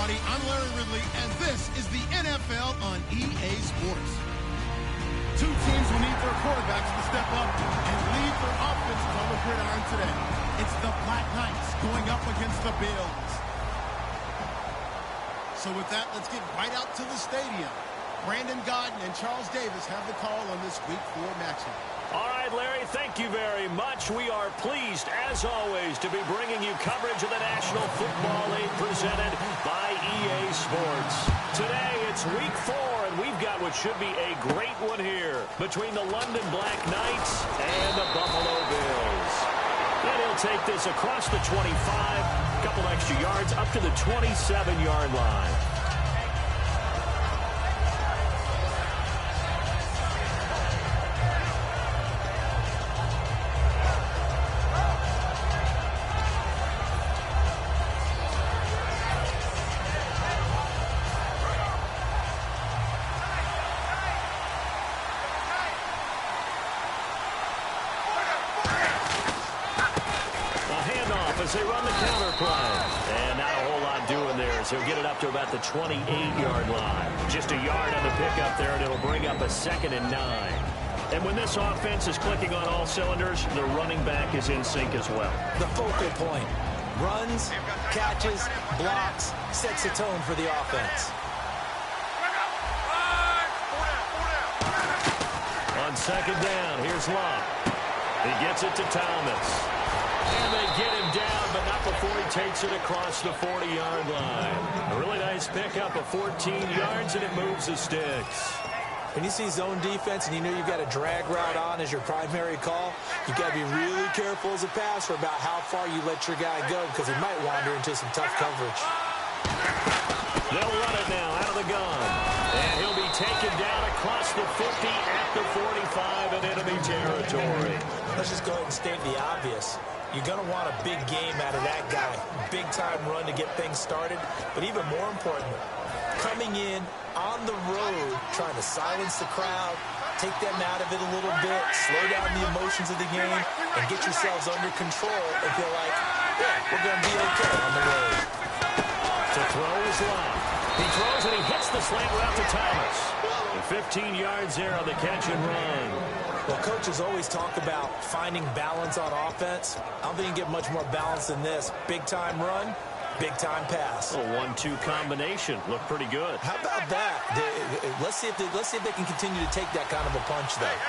everybody. I'm Larry Ridley, and this is the NFL on EA Sports. Two teams will need their quarterbacks to step up and lead their offenses on the gridiron today. It's the Black Knights going up against the Bills. So with that, let's get right out to the stadium. Brandon Godden and Charles Davis have the call on this Week 4 matchup. All right, Larry, thank you very much. We are pleased, as always, to be bringing you coverage of the National Football League presented by EA Sports. Today, it's Week 4, and we've got what should be a great one here between the London Black Knights and the Buffalo Bills. And he'll take this across the 25, a couple extra yards, up to the 27-yard line. As they run the counter play. And not a whole lot doing there, so he'll get it up to about the 28-yard line. Just a yard on the pickup there, and it'll bring up a 2nd and 9. And when this offense is clicking on all cylinders, the running back is in sync as well. The focal point. Runs, catches, blocks, sets the tone for the offense. On 2nd down, here's Love. He gets it to Thomas. And they get him down, but not before he takes it across the 40-yard line. A really nice pickup of 14 yards, and it moves the sticks. When you see zone defense and you know you've got a drag route on as your primary call, you've got to be really careful as a passer about how far you let your guy go because he might wander into some tough coverage. They'll run it now out of the gun. And he'll be taken down across the 50 at the 45 in enemy territory. Let's just go ahead and state the obvious. You're going to want a big game out of that guy. Big-time run to get things started. But even more importantly, coming in on the road, trying to silence the crowd, take them out of it a little bit, slow down the emotions of the game, and get yourselves under control and feel like, yeah, we're going to be okay on the road. To throw is Love. He throws and he hits the slant route to Thomas. And 15 yards there on the catch and run. Well, coaches always talk about finding balance on offense. I don't think you can get much more balance than this. Big-time run, big-time pass. A 1-2 combination. Looked pretty good. How about that? Let's see if they can continue to take that kind of a punch, though.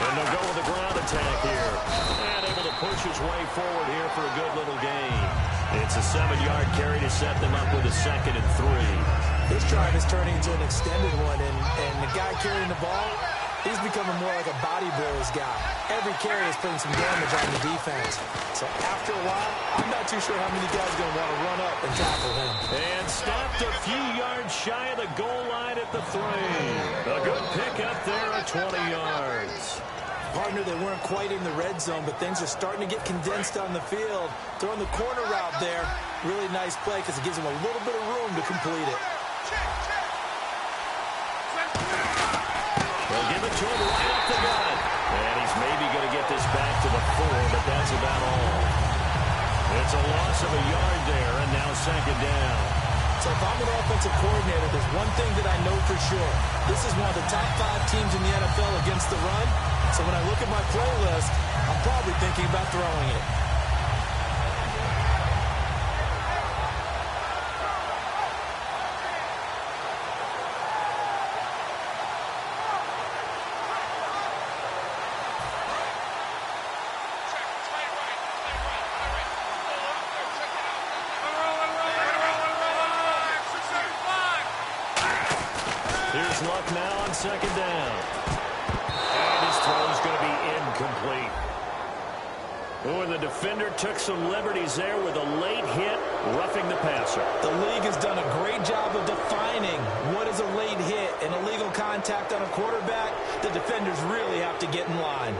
And they'll go with a ground attack here. And able to push his way forward here for a good little gain. It's a 7-yard carry to set them up with a 2nd and 3. This drive is turning into an extended one, and the guy carrying the ball, he's becoming more like a body blows guy. Every carry is putting some damage on the defense. So after a while, I'm not too sure how many guys are going to want to run up and tackle him. And stopped a few yards shy of the goal line at the 3. A good pickup there at 20 yards. Partner, they weren't quite in the red zone, but things are starting to get condensed on the field. Throwing the corner route there, really nice play because it gives them a little bit of room to complete it. They'll give it to him right up the gut. And he's maybe going to get this back to the 4, but that's about all. It's a loss of a yard there, and now 2nd down. So if I'm an offensive coordinator, there's one thing that I know for sure. This is one of the top 5 teams in the NFL against the run. So when I look at my playlist, I'm probably thinking about throwing it. Here's Luck now on 2nd down. And his throw is going to be incomplete. Oh, and the defender took some liberties there with a late hit, roughing the passer. The league has done a great job of defining what is a late hit and illegal contact on a quarterback. The defenders really have to get in line.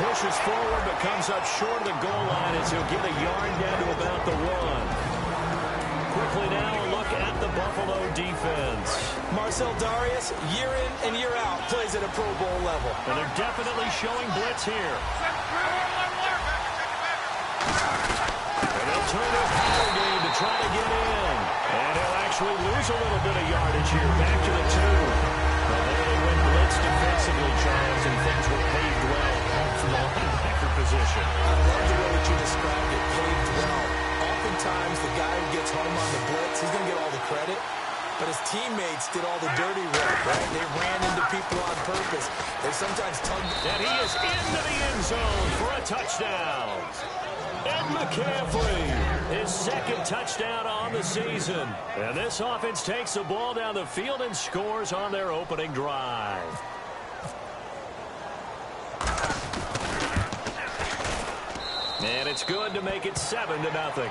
Pushes forward but comes up short of the goal line as he'll get a yard down to about the 1. Quickly now, a look at the Buffalo defense. Marcel Darius, year in and year out, plays at a Pro Bowl level. And they're definitely showing blitz here. And they'll turn their power game to try to get in. And he'll actually lose a little bit of yardage here. Back to the 2. But there they went blitz defensively, Charles, and things were paved well from the linebacker position. I love the way that you described it, paved well. Oftentimes, the guy who gets home on the blitz, he's going to get all the credit. But his teammates did all the dirty work, right? They ran into people on purpose. They sometimes tugged. And he is into the end zone for a touchdown. Ed McCaffrey, his second touchdown on the season. And this offense takes the ball down the field and scores on their opening drive. And it's good to make it 7-0.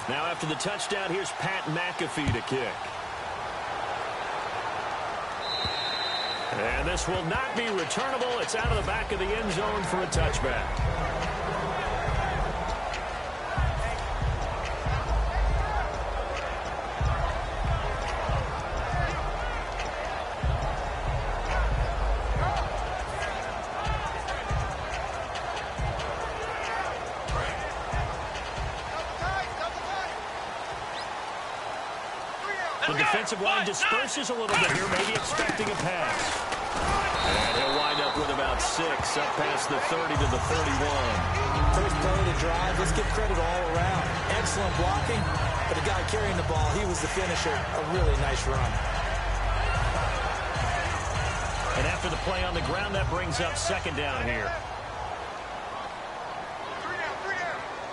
Now after the touchdown, here's Pat McAfee to kick. And this will not be returnable. It's out of the back of the end zone for a touchback. The defensive line disperses a little bit here, maybe expecting a pass. And he'll wind up with about 6, up past the 30 to the 31. First play of the drive, let's give credit all around. Excellent blocking, but the guy carrying the ball, he was the finisher. A really nice run. And after the play on the ground, that brings up second down here.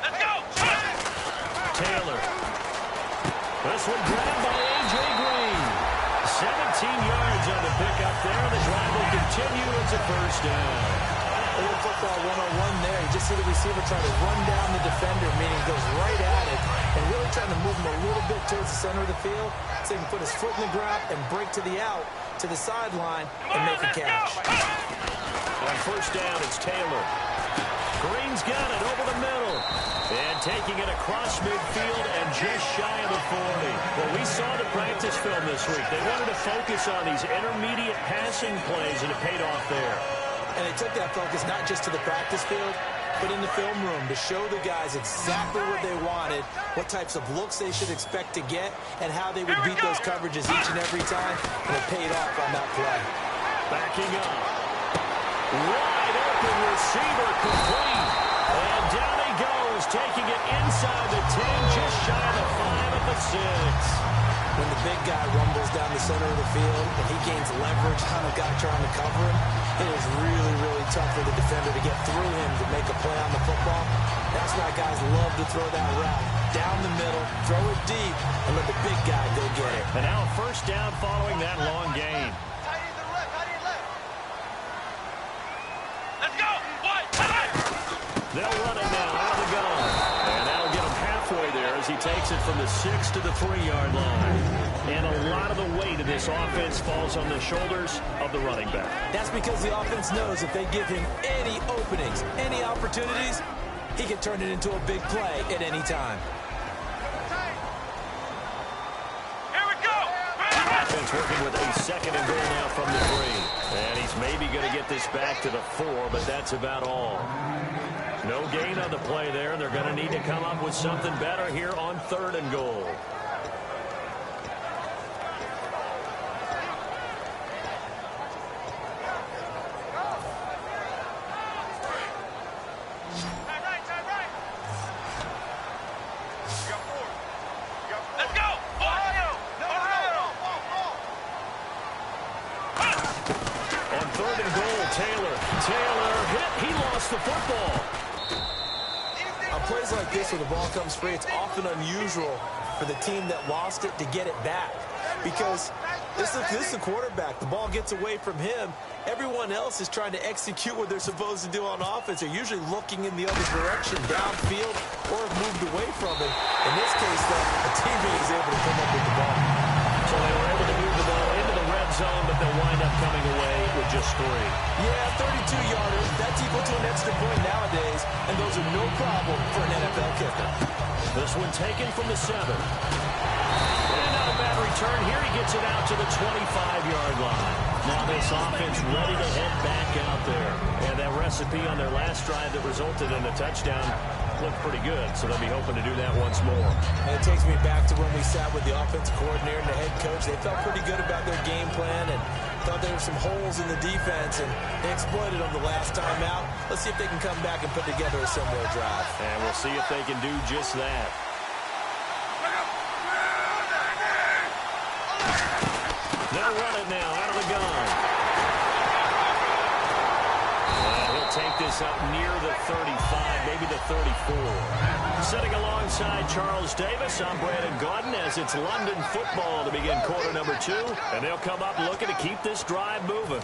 Let's go! Taylor. This one grabbed by A.J. Green. 17 yards on the pickup there. The drive will continue. It's a first down. A little football 101 there. You just see the receiver trying to run down the defender, meaning he goes right at it, and really trying to move him a little bit towards the center of the field so he can put his foot in the ground and break to the out, to the sideline, and make a catch. On first down, it's Taylor. Green's got it over the middle. And taking it across midfield and just shy of the 40. Well, we saw the practice film this week. They wanted to focus on these intermediate passing plays, and it paid off there. And they took that focus not just to the practice field, but in the film room to show the guys exactly what they wanted, what types of looks they should expect to get, and how they would beat those coverages each and every time. And it paid off on that play. Backing up. Wide open receiver complete. And down he goes, taking it inside the 10, just shy of the 5 at the 6. When the big guy rumbles down the center of the field and he gains leverage on the guy trying to cover him, it is really, really tough for the defender to get through him to make a play on the football. That's why guys love to throw that route. Down the middle, throw it deep, and let the big guy go get it. And now first down following that long gain. Let's go! They'll run it now out of the gun. And that'll get him halfway there as he takes it from the 6 to the 3-yard line. And a lot of the weight of this offense falls on the shoulders of the running back. That's because the offense knows if they give him any openings, any opportunities, he can turn it into a big play at any time. Here we go! Offense working with a second and goal now from the 3. And he's maybe going to get this back to the 4, but that's about all. No gain on the play there, and they're going to need to come up with something better here on 3rd and goal. Let's go! On 3rd and goal, Taylor hit. He lost the football. On plays like this where the ball comes free, it's often unusual for the team that lost it to get it back. Because this is the quarterback. The ball gets away from him. Everyone else is trying to execute what they're supposed to do on offense. They're usually looking in the other direction, downfield, or have moved away from it. In this case, though, a teammate is able to come up with the ball. So they were able to move the ball into the red zone, but they'll wind up coming away with just 3. Yeah, 32-yarder. That's equal to an extra point nowadays, and those are no problem for an NFL kicker. This one taken from the 7. And not a bad return here. He gets it out to the 25-yard line. Now this offense ready to head back out there. And that recipe on their last drive that resulted in a touchdown looked pretty good, so they'll be hoping to do that once more. And it takes me back to when we sat with the offensive coordinator and the head coach. They felt pretty good about their game plan and thought there were some holes in the defense, and they exploited them the last time out. Let's see if they can come back and put together a similar drive. And we'll see if they can do just that. They'll run it now out of the gun. And he'll take this up near the 35, maybe the 34. Sitting alongside Charles Davis, I'm Brandon Gaudin as it's London football to begin quarter number 2. And they'll come up looking to keep this drive moving.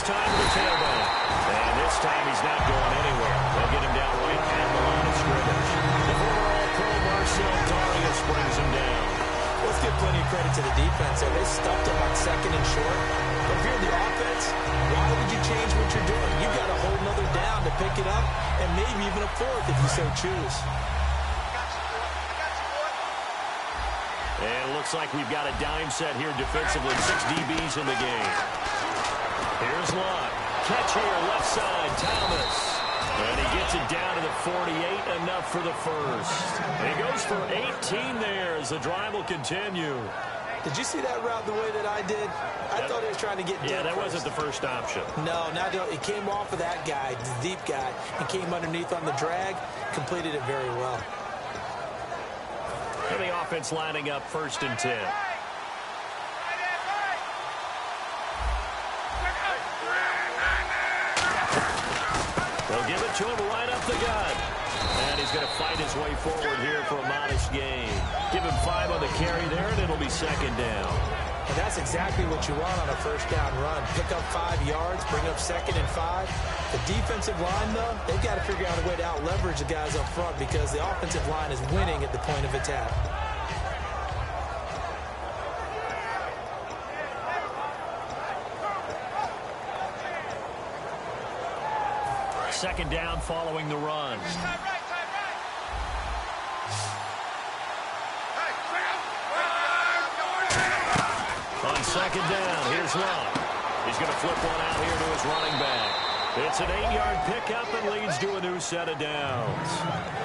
Time to the tailback. And this time he's not going anywhere. They'll get him down right at the line of scrimmage. The former All-Pro Marcel Darius brings him down. Let's give plenty of credit to the defense. So they stuffed him on 2nd and short. But if you're the offense, why would you change what you're doing? You've got to hold another down to pick it up, and maybe even a 4th if you so choose. And it looks like we've got a dime set here defensively. 6 DBs in the game. Here's Lott. Catch here, left side, Thomas. And he gets it down to the 48, enough for the first. And he goes for 18 there as the drive will continue. Did you see that route the way that I did? I thought he was trying to get deep. Yeah, that wasn't the first option. No, it came off of that guy, the deep guy, and came underneath on the drag, completed it very well. And the offense lining up 1st and 10. They'll give it to him right up the gut. And he's going to fight his way forward here for a modest gain. Give him 5 on the carry there, and it'll be 2nd down. And that's exactly what you want on a 1st down run. Pick up 5 yards, bring up 2nd and 5. The defensive line, though, they've got to figure out a way to out-leverage the guys up front because the offensive line is winning at the point of attack. Second down following the run. On 2nd down, here's Lott. He's going to flip one out here to his running back. It's an 8-yard pickup and leads to a new set of downs.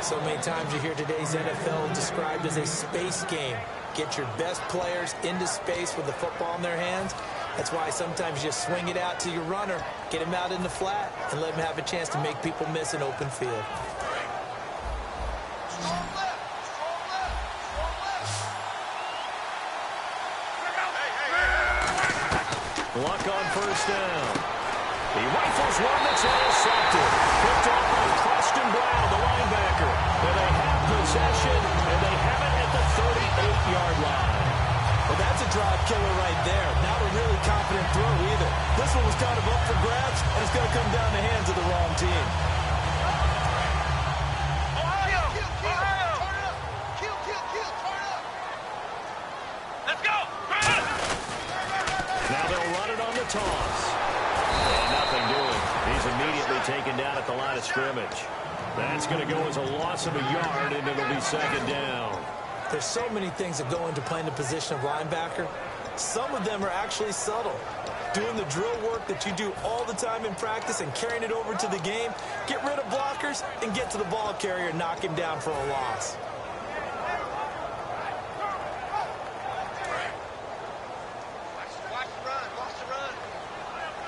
So many times you hear today's NFL described as a space game. Get your best players into space with the football in their hands. That's why sometimes you swing it out to your runner, get him out in the flat, and let him have a chance to make people miss an open field. Luck on 1st down. He rifles one that's intercepted. Picked off by Preston Brown, the linebacker. And they have possession, and they have it at the 38-yard line. Well, that's a drive killer right there. Not a really confident throw either. This one was kind of up for grabs, and it's going to come down the hands of the wrong team. Let's go! Now they'll run it on the toss. And nothing doing. He's immediately taken down at the line of scrimmage. That's going to go as a loss of a yard, and it'll be 2nd down. There's so many things that go into playing the position of linebacker. Some of them are actually subtle. Doing the drill work that you do all the time in practice and carrying it over to the game. Get rid of blockers and get to the ball carrier and knock him down for a loss.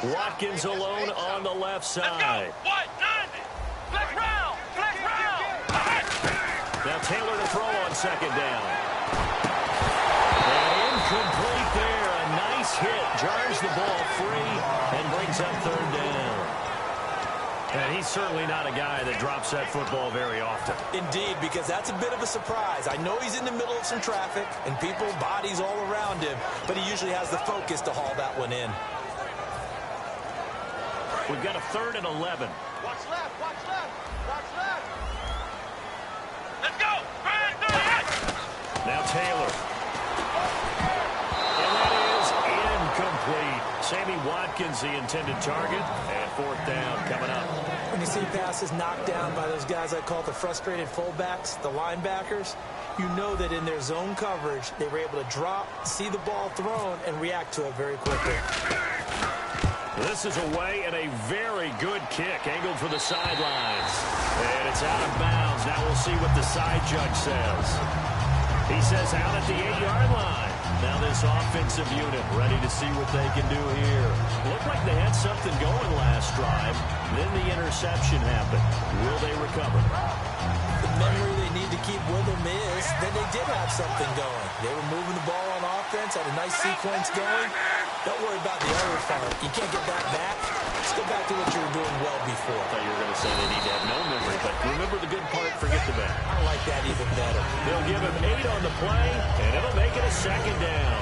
Watkins alone on the left side. What? 90. Flex round. Flex round. Now Taylor to throw on 2nd down. And incomplete there. A nice hit. Jars the ball free and brings up 3rd down. And he He's certainly not a guy that drops that football very often. Indeed, because that's a bit of a surprise. I know he's in the middle of some traffic and people, bodies all around him, but he usually has the focus to haul that one in. We've got a 3rd and 11. Watch left, watch left, watch left. Let's go. Right, do it. Now Taylor. And that is incomplete. Sammy Watkins, the intended target, and 4th down coming up. When you see passes knocked down by those guys I call the frustrated fullbacks, the linebackers, you know that in their zone coverage, they were able to drop, see the ball thrown, and react to it very quickly. This is away and a very good kick, angled for the sidelines. And it's out of bounds. Now we'll see what the side judge says. He says out at the 8-yard line. Now this offensive unit ready to see what they can do here. Looked like they had something going last drive. Then the interception happened. Will they recover? The memory they need to keep with them is that they did have something going. They were moving the ball on offense, had a nice sequence going. Don't worry about the other part. You can't get that back. Let's go back to what you were doing well before. I thought you were going to say they need to have no memory, but remember the good part, forget the bad. I like that even better. They'll give him 8 on the play, and it'll make it a 2nd down.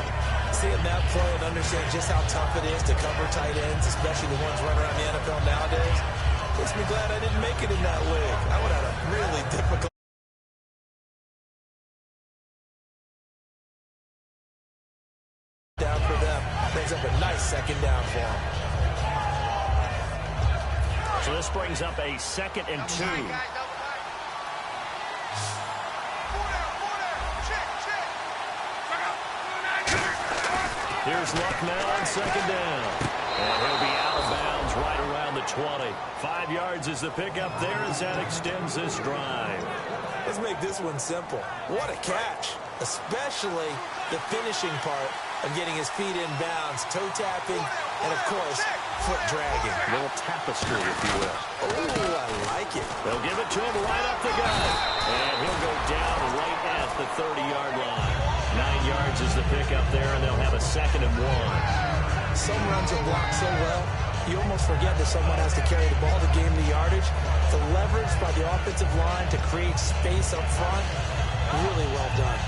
Seeing that play and understand just how tough it is to cover tight ends, especially the ones running around the NFL nowadays, makes me glad I didn't make it in that league. I would have had a really difficult down for them. Brings up a nice 2nd down for them. So this brings up a 2nd and 2. Here's Luck now on 2nd down. And he'll be out of bounds right around the 20. 5 yards is the pickup there as that extends this drive. Let's make this one simple. What a catch, especially the finishing part of getting his feet in bounds, toe tapping, and of course, foot dragging. A little tapestry, if you will. Oh, I like it. They'll give it to him right up the gut. And he'll go down right at the 30-yard line. 9 yards is the pickup there, and they'll have a 2nd and 1. Some runs are blocked so well, you almost forget that someone has to carry the ball to gain the yardage. The leverage by the offensive line to create space up front, really well done.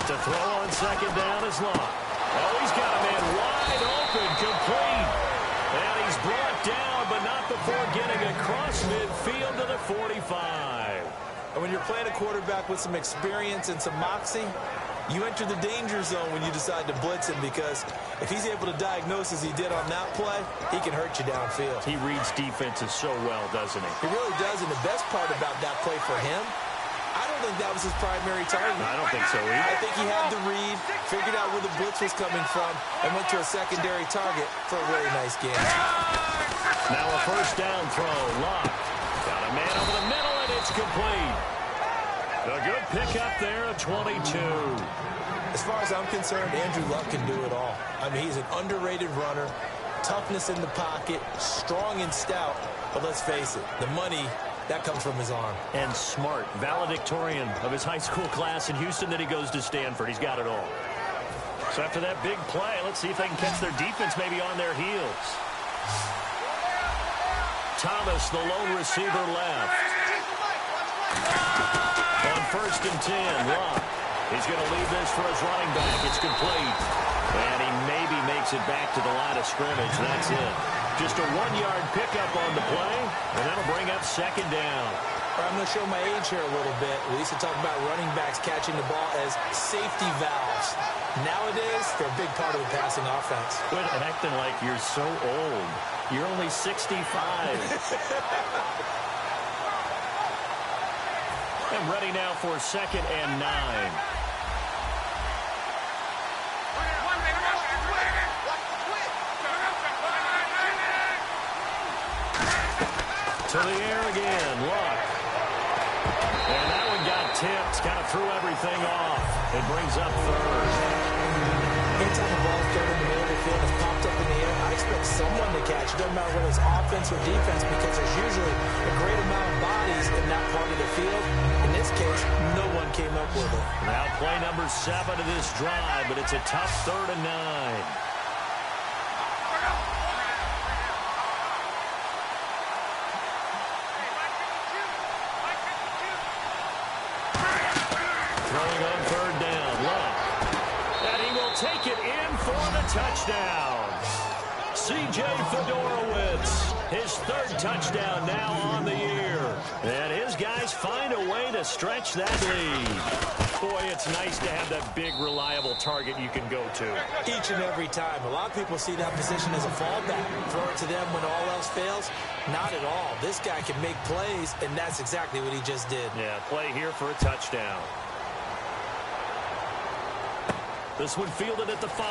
To throw on 2nd down is Long. Oh, he's got a man wide open, complete. And he's brought down, but not before getting across midfield to the 45. And when you're playing a quarterback with some experience and some moxie, you enter the danger zone when you decide to blitz him, because if he's able to diagnose as he did on that play, he can hurt you downfield. He reads defenses so well, doesn't he? He really does, and the best part about that play for him, I don't think that was his primary target. I don't think so either. I think he had the read, figured out where the blitz was coming from, and went to a secondary target for a really nice game. Now a 1st down throw. Luck got a man over the middle, and it's complete. A good pickup there at 22. As far as I'm concerned, Andrew Luck can do it all. I mean, he's an underrated runner, toughness in the pocket, strong and stout, but let's face it, the money, that comes from his arm. And smart, valedictorian of his high school class in Houston, then he goes to Stanford. He's got it all. So after that big play, let's see if they can catch their defense maybe on their heels. Thomas, the lone receiver, left. On 1st and 10, Luck. He's going to leave this for his running back. It's complete. And he maybe makes it back to the line of scrimmage. That's it. Just a 1-yard pickup on the play, and that'll bring up 2nd down. I'm going to show my age here a little bit. We used to talk about running backs catching the ball as safety valves. Nowadays, they're a big part of the passing offense. Quit acting like you're so old. You're only 65. And ready now for 2nd and 9. To the air again. Luck. And that one got tipped. Kind of threw everything off. It brings up third. Anytime the ball's third in the middle of the field, it's popped up in the air, I expect someone to catch. It doesn't matter whether it's offense or defense because there's usually a great amount of bodies in that part of the field. In this case, no one came up with it. Now play number 7 of this drive, but it's a tough 3rd and 9. Throwing on 3rd down. Luck. And he will take it in for the touchdown. C.J. Fedorowicz, his 3rd touchdown now on the year. And his guys find a way to stretch that lead. Boy, it's nice to have that big, reliable target you can go to. Each and every time. A lot of people see that position as a fallback. Throw it to them when all else fails. Not at all. This guy can make plays, and that's exactly what he just did. Yeah, play here for a touchdown. This one fielded at the 5.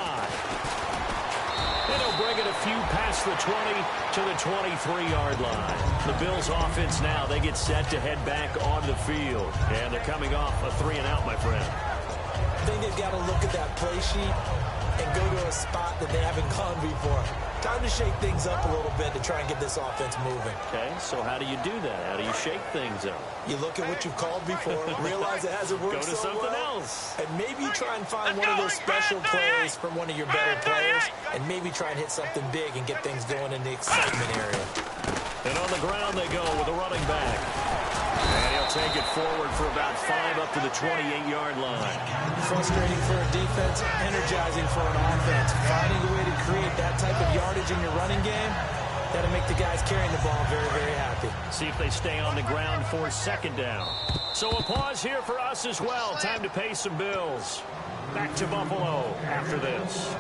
And he'll bring it a few past the 20 to the 23-yard line. The Bills offense now, they get set to head back on the field. And they're coming off a 3-and-out, my friend. I think they've got to look at that play sheet and go to a spot that they haven't gone before. Time to shake things up a little bit to try and get this offense moving. Okay, so how do you do that? How do you shake things up? You look at what you've called before, realize it hasn't worked Go to so something well, else. and maybe try and find one of those special plays from one of your better players, and maybe try and hit something big and get things going in the excitement area. And on the ground they go with a running back. And he'll take it forward for about 5 up to the 28-yard line. Frustrating for a defense, energizing for an offense. Finding a way to create that type of yardage in your running game, that'll make the guys carrying the ball very, very happy. See if they stay on the ground for 2nd down. So a pause here for us as well. Time to pay some bills. Back to Buffalo after this.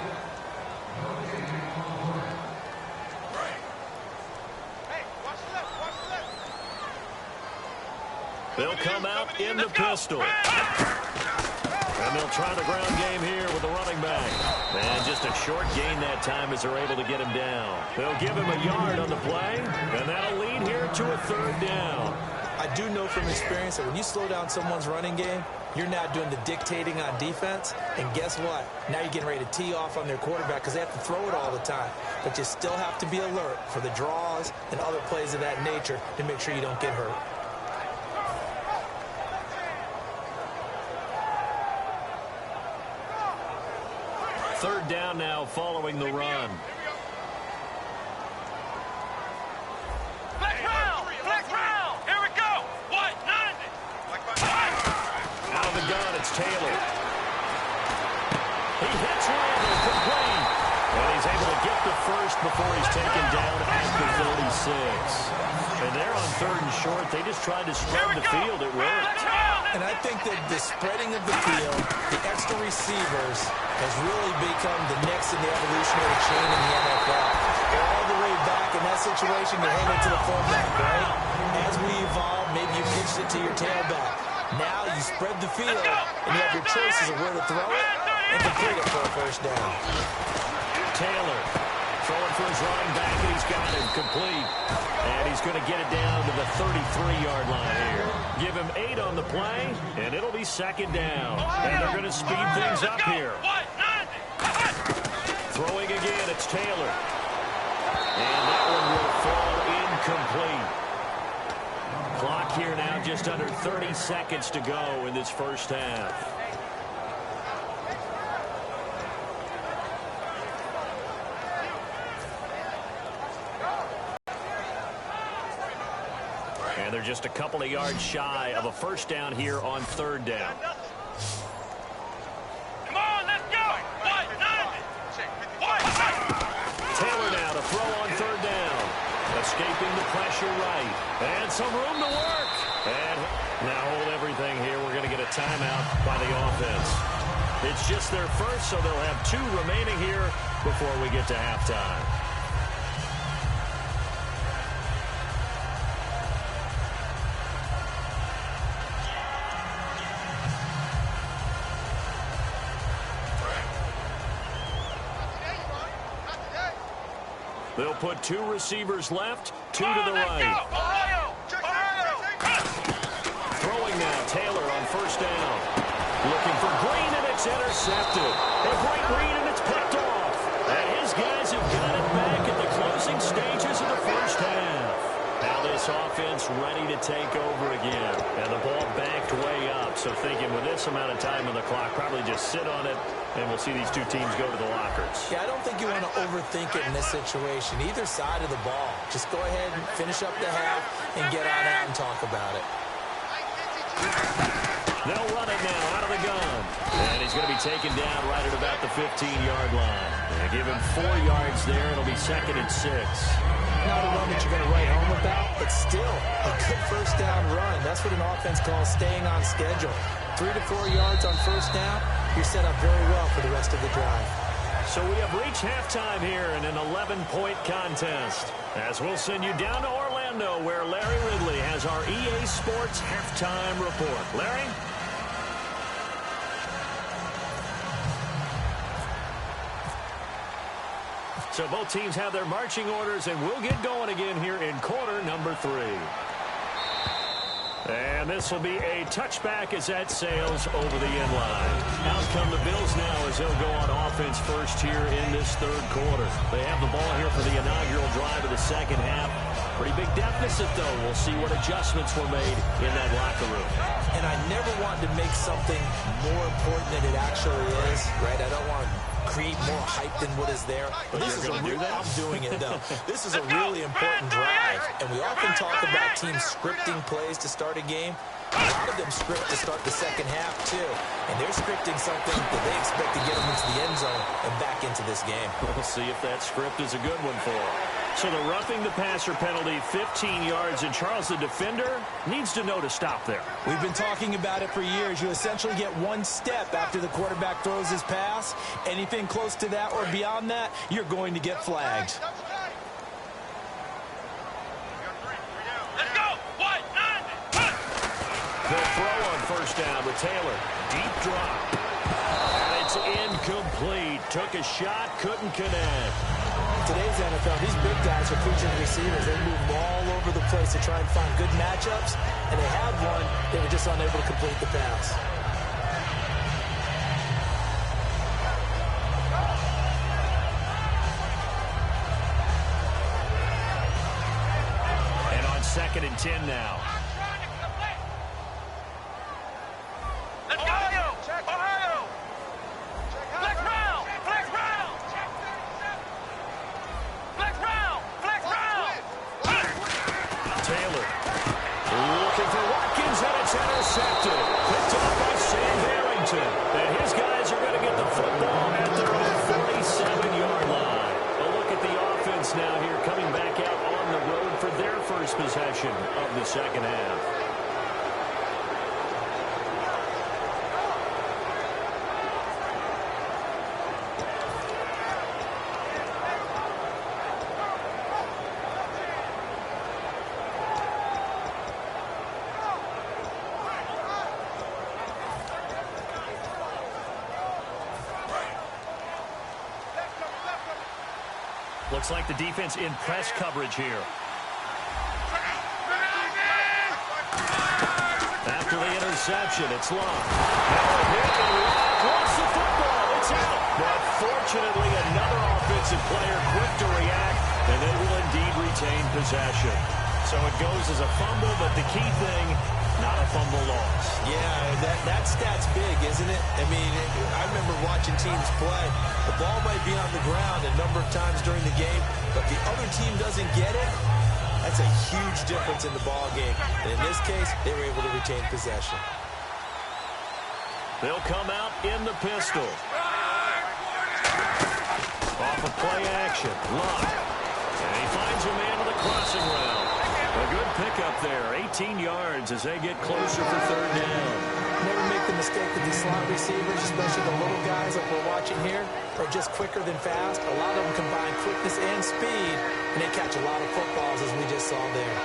They'll come out in the pistol. And they'll try the ground game here with the running back. And just a short gain that time as they're able to get him down. They'll give him a yard on the play, and that'll lead here to a 3rd down. I do know from experience that when you slow down someone's running game, you're not doing the dictating on defense. And guess what? Now you're getting ready to tee off on their quarterback because they have to throw it all the time. But you still have to be alert for the draws and other plays of that nature to make sure you don't get hurt. Third down now following the run. Flex round. Here we go. What? 90. Out of the gun, it's Taylor. He hits Randall complete. And he's able to get the first before he's taken down at the 36. And they're on 3rd and short. They just tried to spread the field. It worked. And I think that the spreading of the field, the extra receivers, has really become the next in the evolutionary chain in the NFL. All the way back in that situation, you hand it to the fullback, right? As we evolve, maybe you pitched it to your tailback. Now you spread the field, and you have your choices of where to throw it and complete it for a 1st down. Taylor throwing for his running back, and he's got it complete. And he's going to get it down to the 33-yard line here. Give him 8 on the play, and it'll be 2nd down. And they're going to speed things up here. Throwing again, it's Taylor. And that one will fall incomplete. Clock here now just under 30 seconds to go in this 1st half. And they're just a couple of yards shy of a 1st down here on 3rd down. Come on, let's go. What? 90. Taylor now to throw on 3rd down. Escaping the pressure right. And some room to work. And now hold everything here. We're going to get a timeout by the offense. It's just their first, so they'll have 2 remaining here before we get to halftime. They'll put 2 receivers left, 2 to the right. Taylor on first down. Looking for Green, and it's intercepted. A great read, and it's picked off. And his guys have got it back at the closing stages of the first half. Now this offense ready to take over again. And the ball backed way up. So thinking with this amount of time on the clock, probably just sit on it, and we'll see these two teams go to the lockers. Yeah, I don't think you want to overthink it in this situation. Either side of the ball. Just go ahead and finish up the half and get on out and talk about it. They'll run it now out of the gun. And he's going to be taken down right at about the 15-yard line. They give him 4 yards there. It'll be 2nd and 6. Not a run that you're going to write home about, but still a good first down run. That's what an offense calls staying on schedule. 3 to 4 yards on first down, you're set up very well for the rest of the drive. So we have reached halftime here in an 11-point contest. As we'll send you down to Orlando, where Larry Ridley has our EA Sports halftime report. Larry? So both teams have their marching orders, and we'll get going again here in quarter number 3. And this will be a touchback as that sails over the end line. Out come the Bills now as they'll go on offense first here in this third quarter. They have the ball here for the inaugural drive of the second half. Pretty big deficit, though. We'll see what adjustments were made in that locker room. And I never want to make something more important than it actually is, right? I don't want to create more hype than what is there. But this is I'm doing it, though. This is a really important drive. And we often talk about teams scripting plays to start a game. A lot of them script to start the second half, too. And they're scripting something that they expect to get them into the end zone and back into this game. We'll see if that script is a good one for them. So the roughing the passer penalty, 15 yards, and Charles, the defender, needs to know to stop there. We've been talking about it for years. You essentially get one step after the quarterback throws his pass. Anything close to that or beyond that, you're going to get flagged. Let's go! 1, 9, 1. They'll throw on first down with Taylor. Deep drop. And it's incomplete. Took a shot, couldn't connect. Today's NFL, these big guys are featured receivers. They move all over the place to try and find good matchups, and they had one. They were just unable to complete the pass. And on 2nd and 10 now. Let's go! Ohio! Flex round! Flex round! Flex round! Flex round! Taylor looking for Watkins, and it's intercepted. Picked off by Sam Harrington. And his guys are going to get the football at their own 47-yard line. A look at the offense now here, coming back out on the road for their first possession of the second half. Looks like the defense in press coverage here. After the interception, it's locked. Now a hit, and Locke wants the football. It's out. But fortunately, another offensive player quick to react, and they will indeed retain possession. So it goes as a fumble, but the key thing, not a fumble loss. Yeah, that stat's big, isn't it? I mean, I remember watching teams play. The ball might be on the ground a number of times during the game, but the other team doesn't get it. That's a huge difference in the ball game. And in this case, they were able to retain possession. They'll come out in the pistol. Off of play action. Locke. And he finds a man to the crossing route. A good pickup there. 18 yards as they get closer for third down. Never make the mistake that these slot receivers, especially the little guys like we're watching here, are just quicker than fast. A lot of them combine quickness and speed, and they catch a lot of footballs, as we just saw there.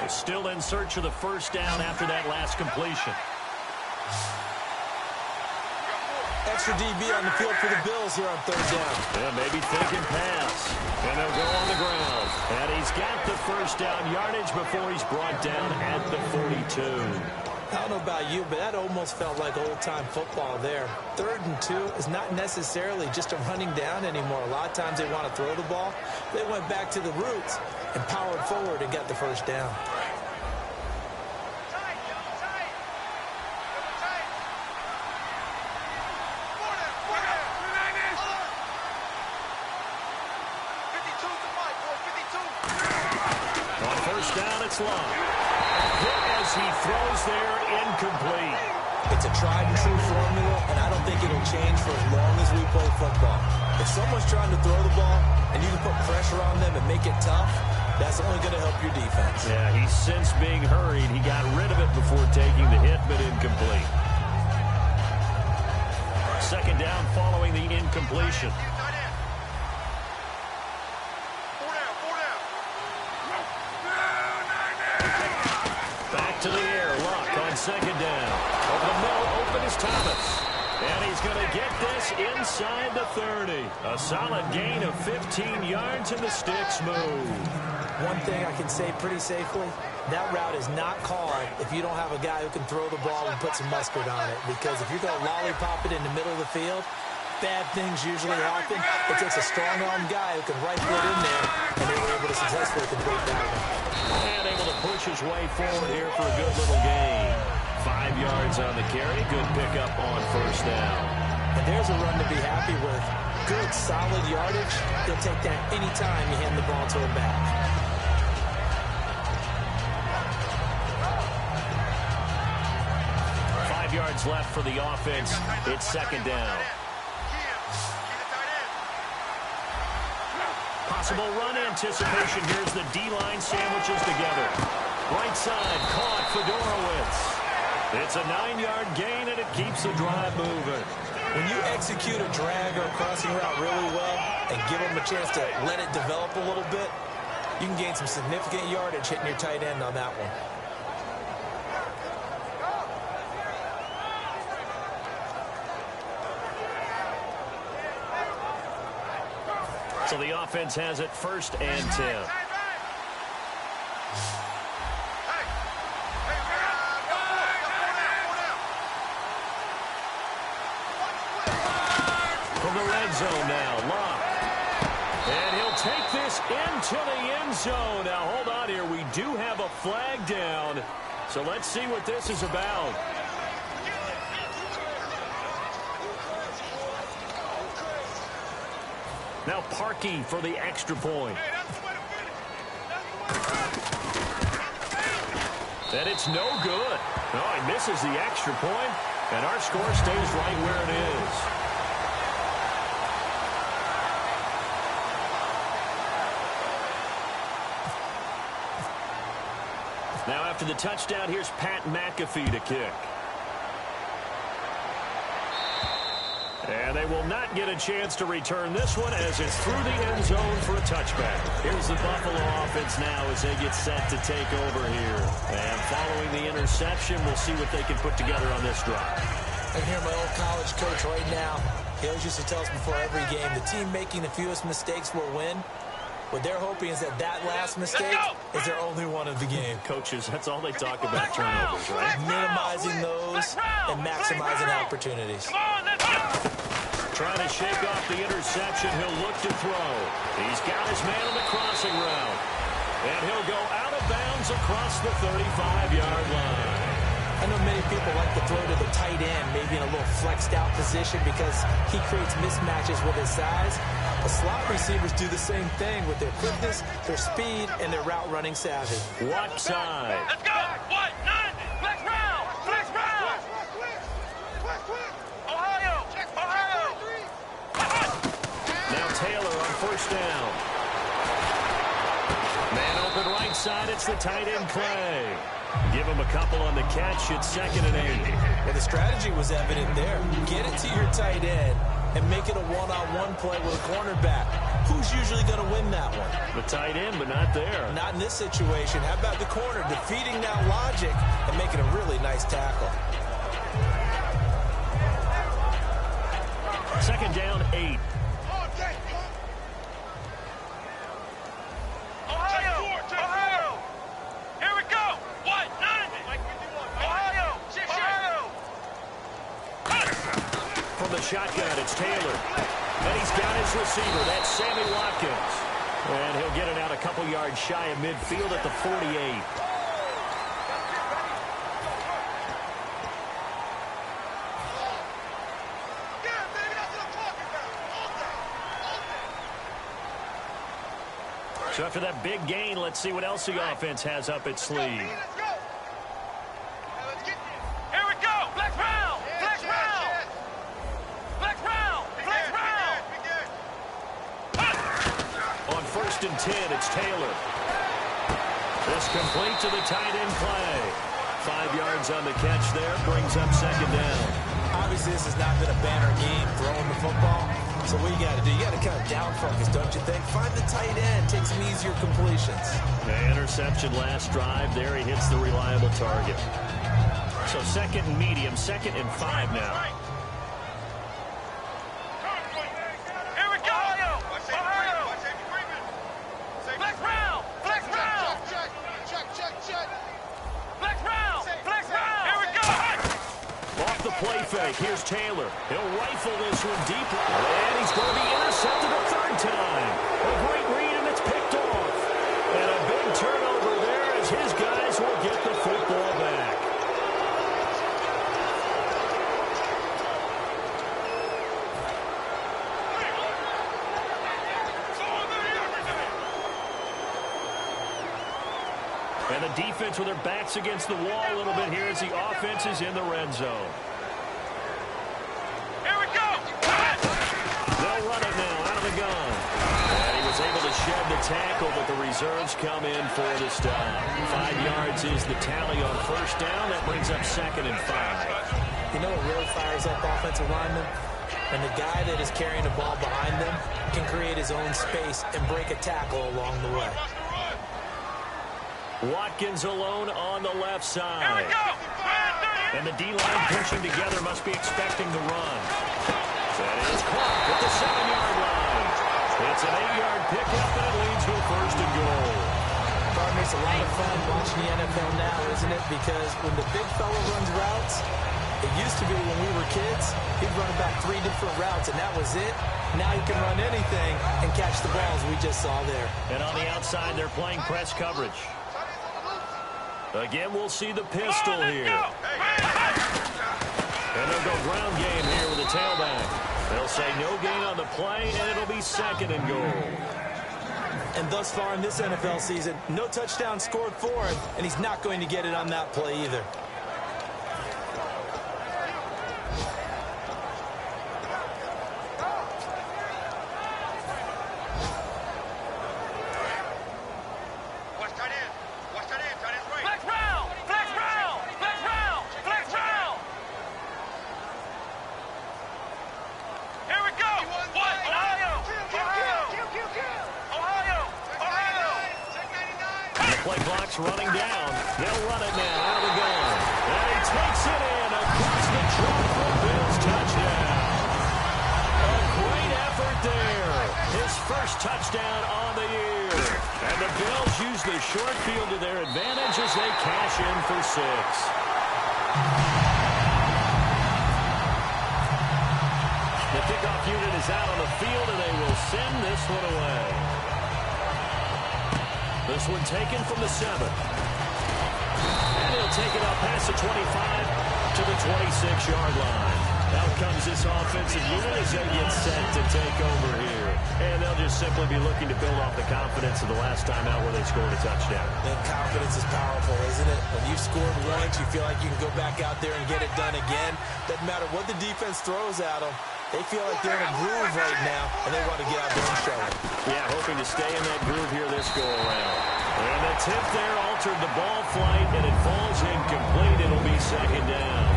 They're still in search of the first down after that last completion. Extra DB on the field for the Bills here on third down. Yeah, maybe thinking pass. And they'll go on the ground. And he's got the first down yardage before he's brought down at the 42. I don't know about you, but that almost felt like old-time football there. 3rd and 2 is not necessarily just a running down anymore. A lot of times they want to throw the ball. They went back to the roots and powered forward and got the first down. On first down, it's long. Hit as he throws there, incomplete. It's a tried-and-true formula, and I don't think it'll change for as long as we play football. If someone's trying to throw the ball and you can put pressure on them and make it tough, that's only going to help your defense. Yeah, he's since being hurried. He got rid of it before taking the hit, but incomplete. Second down following the incompletion. Back to the air, Luck on second down. Over the middle, open is Thomas. And he's going to get this inside the 30. A solid gain of 15 yards, and the sticks move. One thing I can say pretty safely, that route is not called if you don't have a guy who can throw the ball and put some mustard on it. Because if you're going to lollipop it in the middle of the field, bad things usually happen. It takes a strong-armed guy who can rifle it in there, and they were able to successfully complete that one. And able to push his way forward here for a good little gain. 5 yards on the carry. Good pickup on first down. And there's a run to be happy with. Good, solid yardage. He'll take that anytime you hand the ball to him back. Yards left for the offense. It's second down. Possible run anticipation. Here's the D-line sandwiches together. Right side caught Fedorowicz. It's a 9-yard gain, and it keeps the drive moving. When you execute a drag or a crossing route really well and give them a chance to let it develop a little bit, you can gain some significant yardage hitting your tight end on that one. So the offense has it 1st and 10. From the red zone now, Locke. And he'll take this into the end zone. Now, hold on here. We do have a flag down. So let's see what this is about. Now Parkey for the extra point. And it's no good. No, he misses the extra point, and our score stays right where it is. Now after the touchdown, here's Pat McAfee to kick. And they will not get a chance to return this one as it's through the end zone for a touchback. Here's the Buffalo offense now as they get set to take over here. And following the interception, we'll see what they can put together on this drive. I hear my old college coach right now. He always used to tell us before every game, the team making the fewest mistakes will win. What they're hoping is that last mistake is their only one of the game. Coaches, that's all they talk about, turnovers, right? Minimizing those and maximizing opportunities. Trying to shake off the interception. He'll look to throw. He's got his man on the crossing route. And he'll go out of bounds across the 35-yard line. I know many people like to throw to the tight end, maybe in a little flexed out position because he creates mismatches with his size. The slot receivers do the same thing with their quickness, their speed, and their route running savvy. What side? Let's go! What? 90! Flex round! Flex round! Ohio! Ohio! Now Taylor on first down. Man open right side, it's the tight end Clay. Give him a couple on the catch. It's 2nd and 8. Well, the strategy was evident there. Get it to your tight end and make it a one-on-one play with a cornerback. Who's usually going to win that one? The tight end, but not there. Not in this situation. How about the corner defeating that logic and making a really nice tackle? Second down, 8. Ohio! Here we go! What? None! Ohio! From the shotgun, it's Taylor. And he's got his receiver. That's Sammy Watkins. And he'll get it out a couple yards shy of midfield at the 48. So after that big gain, let's see what else the offense has up its sleeve. Here we go! Flex round! Flex round! Flex round! Flex round! On 1st and 10, it's Taylor. This complete to the tight end play. 5 yards on the catch there, brings up second down. Obviously, this has not been a banner game throwing the football. So what you got to do, you got to kind of down focus, don't you think? Find the tight end, take some easier completions. The interception last drive. There he hits the reliable target. So 2nd and medium, 2nd and 5 now. Here we go! Ohio! Flex round! Flex round! Check! Flex round! Flex round! Here we go! Off the play fake, here's Taylor. He'll rifle this one deep. And he's going to be intercepted a 3rd time. A great read, and it's picked off. And a big turnover there as his guys will get the football back. And the defense with their backs against the wall a little bit here as the offense is in the red zone. Here we go! They'll run it now out of the gun. And he was able to shed the tackle, but the reserves come in for the stop. 5 yards is the tally on 1st down. That brings up 2nd and 5. You know what really fires up offensive linemen? And the guy that is carrying the ball behind them can create his own space and break a tackle along the way. Watkins alone on the left Here side. we go! And the D-line pinching together must be expecting the run. That is caught at the 7-yard line. It's an 8-yard pickup, and it leads to a 1st and goal. Partner, it's a lot of fun watching the NFL now, isn't it? Because when the big fella runs routes, it used to be when we were kids, he'd run about 3 different routes, and that was it. Now he can run anything and catch the balls we just saw there. And on the outside, they're playing press coverage. Again, we'll see the pistol here. And they'll go ground game here with the tailback. They'll say no gain on the play, and it'll be 2nd and goal. And thus far in this NFL season, no touchdown scored for him, and he's not going to get it on that play either. Running down. They'll run it now out of the gun. And he takes it in across the trunk for Bill's touchdown. A great effort there. His 1st touchdown on the year. And the Bills use the short field to their advantage as they cash in for 6. The kickoff unit is out on the field, and they will send this one away. This one taken from the 7. And he'll take it up past the 25 to the 26-yard line. Out comes this offensive unit as they get set to take over here. And they'll just simply be looking to build off the confidence of the last time out where they scored a touchdown. That confidence is powerful, isn't it? When you've scored once, you feel like you can go back out there and get it done again. Doesn't matter what the defense throws at them. They feel like they're in a groove right now, and they want to get out there and show it. Yeah, hoping to stay in that groove here this go-around. And the tip there altered the ball flight, and it falls incomplete. It'll be 2nd down.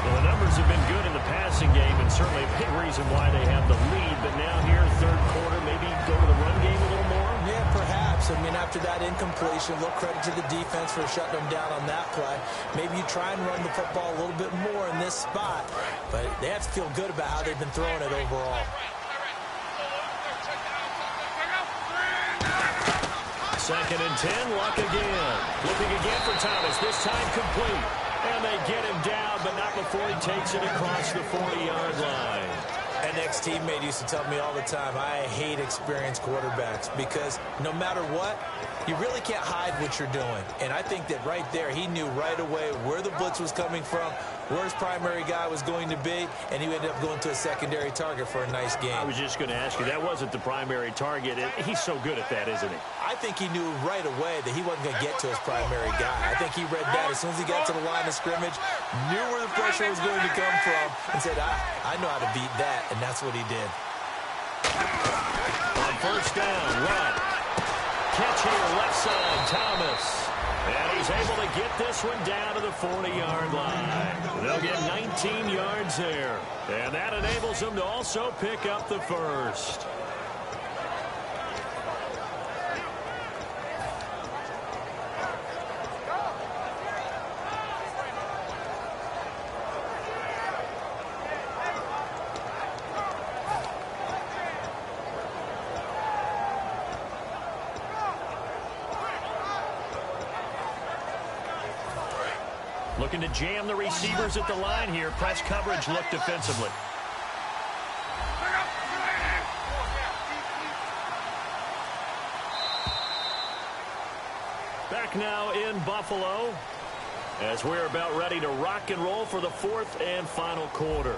Well, the numbers have been good in the passing game, and certainly a big reason why they have the lead. But now here, third quarter, maybe go to the run game a little more? Yeah, perhaps. I mean, after that incompletion, a little credit to the defense for shutting them down on that play. Maybe you try and run the football a little bit more in this spot. But they have to feel good about how they've been throwing it overall. Second and 10, Luck again. Looking again for Thomas, this time complete. And they get him down, but not before he takes it across the 40-yard line. An ex-teammate used to tell me all the time, I hate experienced quarterbacks because no matter what, you really can't hide what you're doing. And I think that right there, he knew right away where the blitz was coming from, where his primary guy was going to be, and he ended up going to a secondary target for a nice game. I was just going to ask you, that wasn't the primary target. He's so good at that, isn't he? I think he knew right away that he wasn't going to get to his primary guy. I think he read that as soon as he got to the line of scrimmage, knew where the pressure was going to come from, and said, I know how to beat that, and that's what he did. On first down, Rudd. Catch here, left side, Thomas. And he's able to get this one down to the 40-yard line. They'll get 19 yards there. And that enables them to also pick up the first. Looking to jam the receivers at the line here. Press coverage look defensively. Back now in Buffalo as we're about ready to rock and roll for the fourth and final quarter.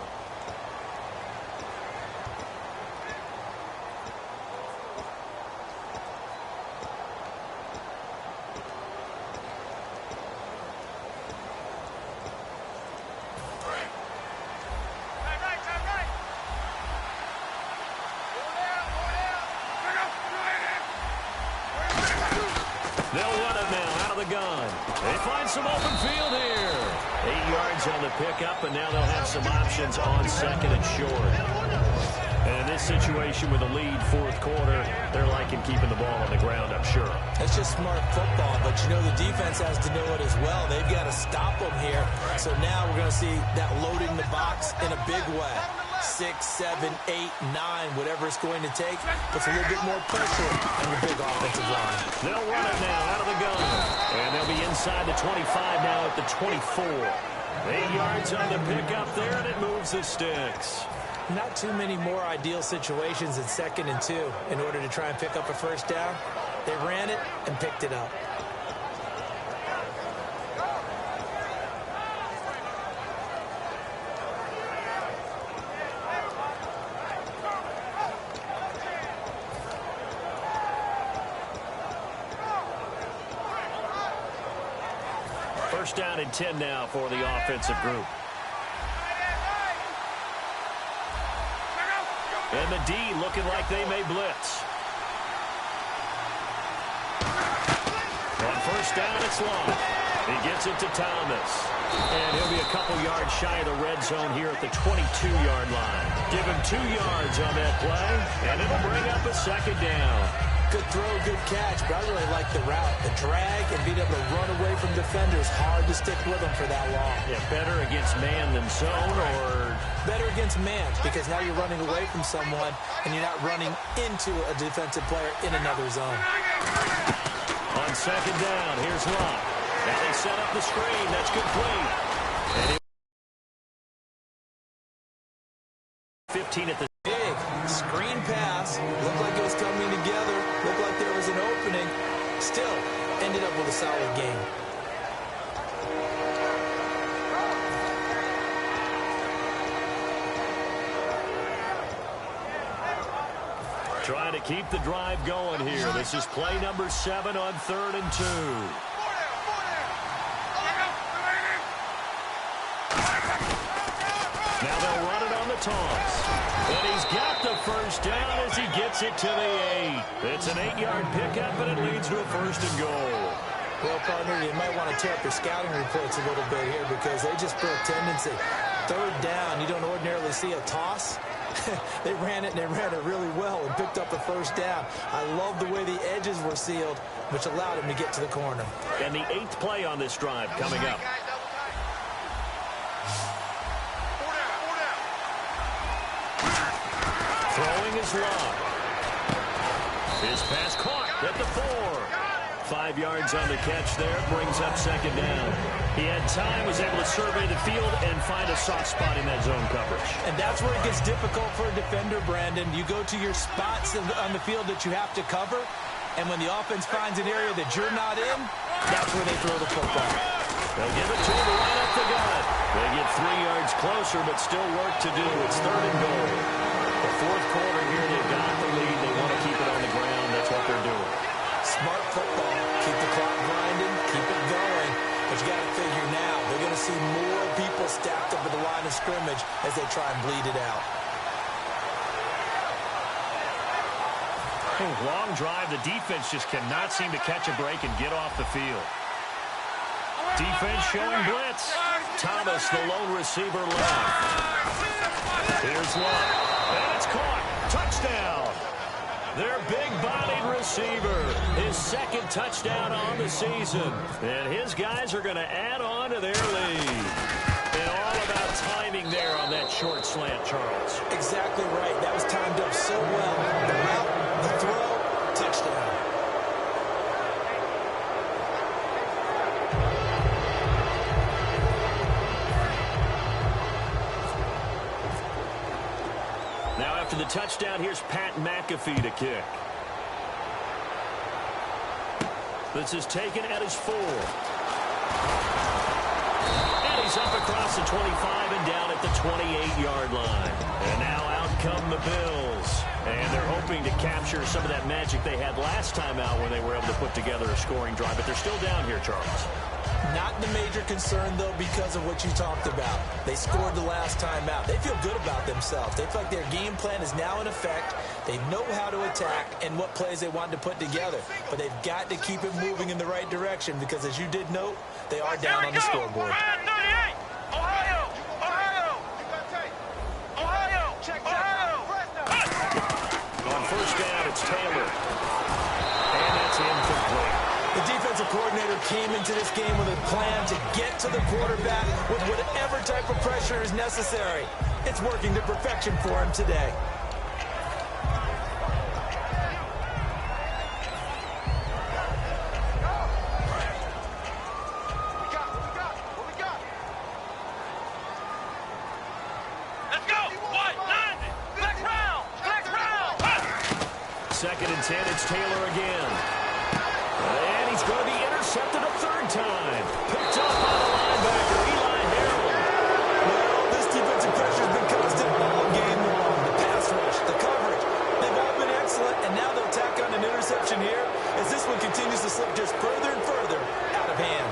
Some open field here. 8 yards on the pickup, and now they'll have some options on second and short. And in this situation with a lead fourth quarter, they're liking keeping the ball on the ground, I'm sure. It's just smart football, but you know the defense has to know it as well. They've got to stop them here. So now we're going to see that loading the box in a big way. 6, 7, 8, 9, whatever it's going to take, puts a little bit more pressure on the big offensive line. They'll run it now out of the gun. And they'll be inside the 25 now at the 24. 8 yards on the pickup there, and it moves the sticks. Not too many more ideal situations in 2nd and 2 in order to try and pick up a first down. They ran it and picked it up. First down and 10 now for the offensive group. And the D looking like they may blitz. On first down, it's long. He gets it to Thomas. And he'll be a couple yards shy of the red zone here at the 22-yard line. Give him 2 yards on that play, and it'll bring up a second down. Good throw, good catch, but I really like the route. The drag and being able to run away from defenders, hard to stick with them for that long. Yeah, better against man than zone, or? Better against man, because now you're running away from someone and you're not running into a defensive player in another zone. On second down, here's Luck. Now they set up the screen. That's complete. And 15 at the big screen pass. Looked like it was coming together. Looked like there was an opening. Still ended up with a solid game. Trying to keep the drive going here. This is play number 7 on 3rd and 2. Now they'll run it on the toss. And he's got the first down as he gets it to the 8. It's an 8-yard pickup, and it leads to a 1st and goal. Well, partner, you might want to check your scouting reports a little bit here because they just put a tendency. Third down, you don't ordinarily see a toss. They ran it, and they ran it really well and picked up the first down. I love the way the edges were sealed, which allowed him to get to the corner. And the 8th play on this drive coming up. Throwing is Love. His pass caught at the 4. 5 yards on the catch there. Brings up second down. He had time, was able to survey the field and find a soft spot in that zone coverage. And that's where it gets difficult for a defender, Brandon. You go to your spots on the field that you have to cover, and when the offense finds an area that you're not in, that's where they throw the football. They'll give it to him right up the gut. They get 3 yards closer, but still work to do. It's 3rd and goal. The 4th quarter here, they've got the lead. They want to keep it on the ground. That's what they're doing. Smart football. Keep the clock grinding. Keep it going. But you got to figure now, they're going to see more people stacked up at the line of scrimmage as they try and bleed it out. Long drive. The defense just cannot seem to catch a break and get off the field. Defense showing blitz. Thomas, the lone receiver, left. Here's Love. And it's caught. Touchdown. Their big-bodied receiver. His 2nd touchdown on the season. And his guys are going to add on to their lead. And all about timing there on that short slant, Charles. Exactly right. That was timed up so well. The route, the throw, touchdown. Now after the touchdown, here's Pat McAfee to kick. This is taken at his 4. And he's up across the 25 and down at the 28-yard line. And now out come the Bills. And they're hoping to capture some of that magic they had last time out when they were able to put together a scoring drive. But they're still down here, Charles. Not the major concern, though, because of what you talked about. They scored the last time out. They feel good about themselves. They feel like their game plan is now in effect. They know how to attack and what plays they want to put together. But they've got to keep it moving in the right direction because, as you did note, they are down on the scoreboard. Ohio! Ohio! Ohio! On first down, it's Taylor. And that's incomplete. The defensive coordinator came into this game with a plan to get to the quarterback with whatever type of pressure is necessary. It's working to perfection for him today. Let's go! What? 90! Flex round! Flex round! 2nd and 10, it's Taylor again. And he's going to be intercepted a 3rd time. Picked up by the linebacker, Eli Harold. Well, this defensive pressure has been constant all game long. The pass rush, the coverage, they've all been excellent, and now they'll tack on an interception here as this one continues to slip just further and further out of hand.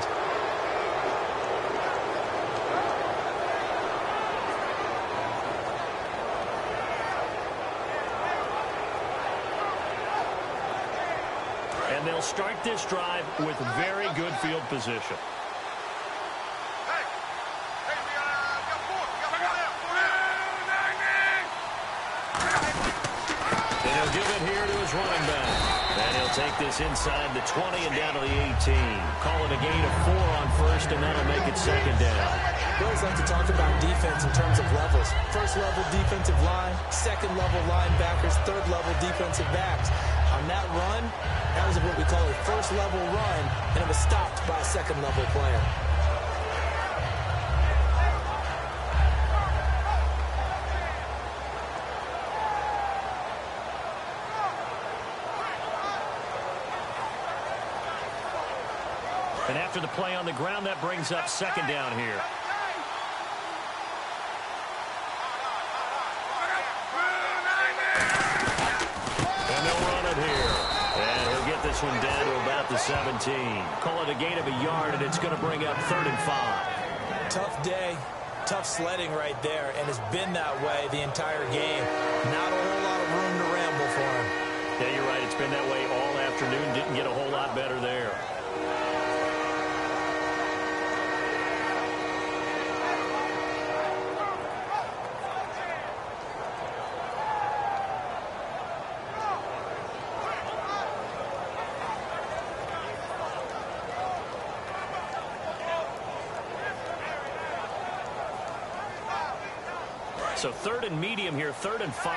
And they'll start this drive with very good field position. And he'll give it here to his running back. And he'll take this inside the 20 and down to the 18. Call it a gain of 4 on first, and that'll make it 2nd down. We always like to talk about defense in terms of levels. First level defensive line, second level linebackers, third level defensive backs. On that run, that was what we call a first level run, and it was stopped by a second level player. And after the play on the ground, that brings up 2nd down here. And they'll run it here. And he'll get this one down to about the 17. Call it a gain of a yard, and it's going to bring up 3rd and 5. Tough day, tough sledding right there, and it's been that way the entire game. Not a whole lot of room to ramble for him. Yeah, you're right. It's been that way all afternoon. Didn't get a whole lot better there. So 3rd and medium here, 3rd and 5.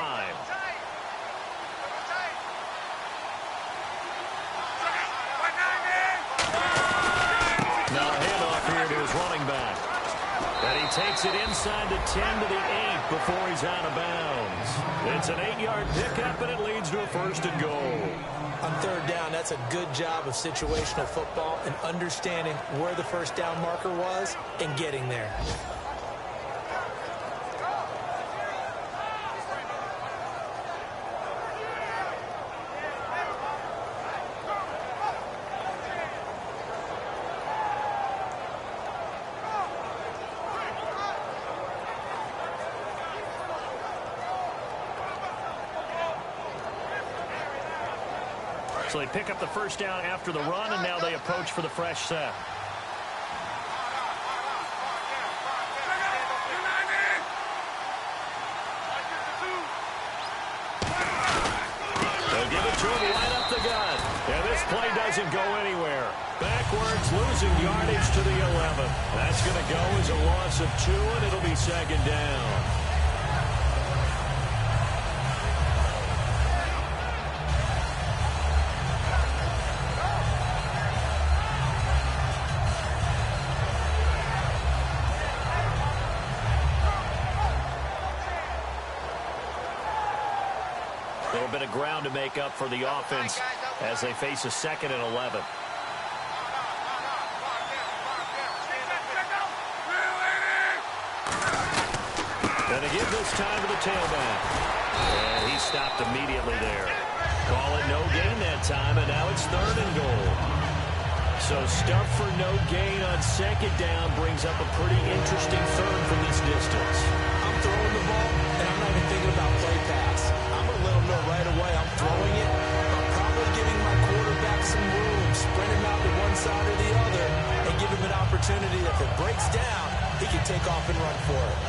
Now a handoff here to his running back. And he takes it inside the 10 to the 8 before he's out of bounds. It's an 8-yard pickup, and it leads to a 1st and goal. On 3rd down, that's a good job of situational football and understanding where the 1st down marker was and getting there. So they pick up the 1st down after the run, and now they approach for the fresh set. They'll give it to him right up the gut. And this play doesn't go anywhere. Backwards, losing yardage to the 11. That's going to go as a loss of 2, and it'll be 2nd down. A little bit of ground to make up for the offense as they face a 2nd and 11. Going to give this time to the tailback. And he stopped immediately there. Call it no gain that time, and now it's 3rd and goal. So stuff for no gain on 2nd down brings up a pretty interesting 3rd from this distance. I'm throwing the ball, and I'm not even thinking about play pass. I'm going to let him know right away I'm throwing it. I'm probably giving my quarterback some room, spread him out to one side or the other, and give him an opportunity. If it breaks down, he can take off and run for it.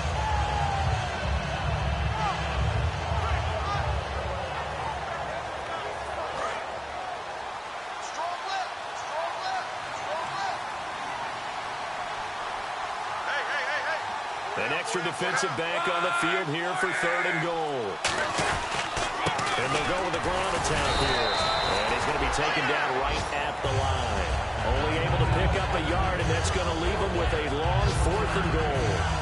An extra defensive back on the field here for 3rd and goal. And they'll go with the ground attack here. And he's going to be taken down right at the line. Only able to pick up a yard, and that's going to leave him with a long 4th and goal.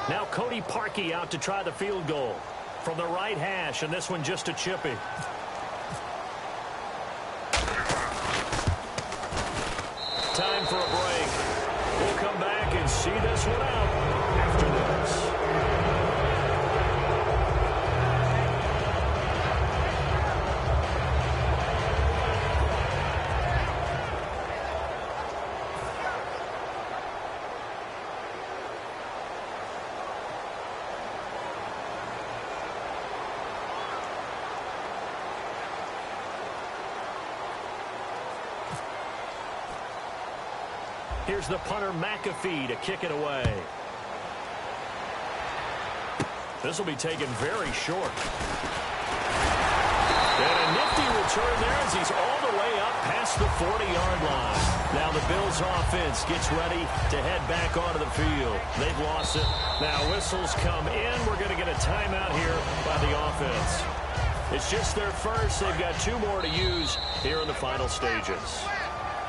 Now Cody Parkey out to try the field goal from the right hash, and this one just a chippy. Time for a break. We'll come back and see this one out after this. Here's the punter, McAfee, to kick it away. This will be taken very short. And a nifty return there as he's all the way up past the 40-yard line. Now the Bills offense gets ready to head back onto the field. They've lost it. Now whistles come in. We're going to get a timeout here by the offense. It's just their first. They've got 2 more to use here in the final stages.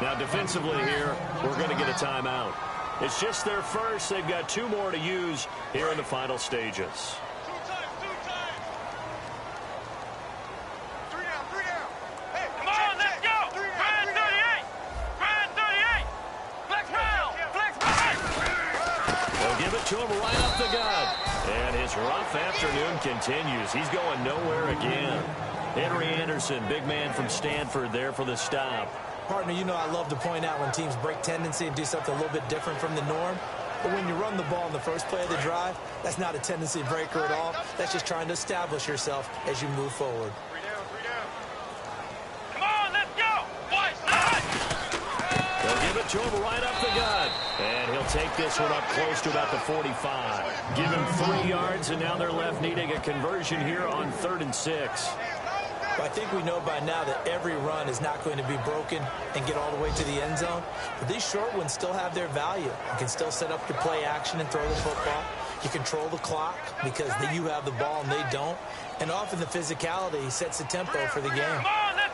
Now, defensively here, we're going to get a timeout. It's just their first. They've got 2 more to use here in the final stages. 2 times. 3 down. Hey, come on, let's go. Brand 38. Flex round. They'll give it to him right up the gut. And his rough afternoon continues. He's going nowhere again. Henry Anderson, big man from Stanford, there for the stop. Partner, you know I love to point out when teams break tendency and do something a little bit different from the norm. But when you run the ball in the first play of the drive, that's not a tendency breaker at all. That's just trying to establish yourself as you move forward. 3 down. Come on, let's go. Boys, They'll give to him right up the gut. And he'll take this one up close to about the 45. Give him 3 yards, and now they're left needing a conversion here on 3rd and 6. Well, I think we know by now that every run is not going to be broken and get all the way to the end zone. But these short ones still have their value. You can still set up your play action and throw the football. You control the clock because you have the ball and they don't. And often the physicality sets the tempo for the game. Come on, let's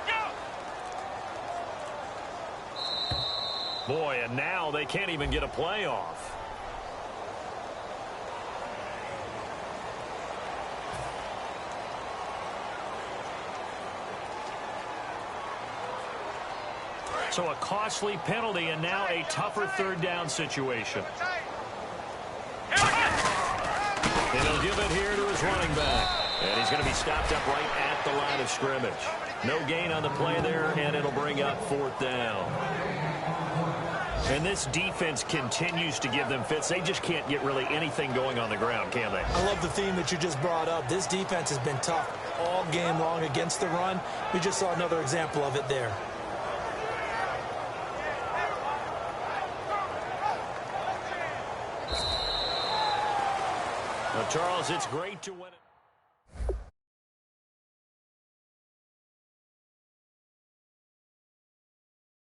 go! Boy, and now they can't even get a play off. So a costly penalty and now a tougher 3rd down situation. And he'll give it here to his running back. And he's going to be stopped up right at the line of scrimmage. No gain on the play there, and it'll bring up 4th down. And this defense continues to give them fits. They just can't get really anything going on the ground, can they? I love the theme that you just brought up. This defense has been tough all game long against the run. We just saw another example of it there. Well, Charles, it's great to win it.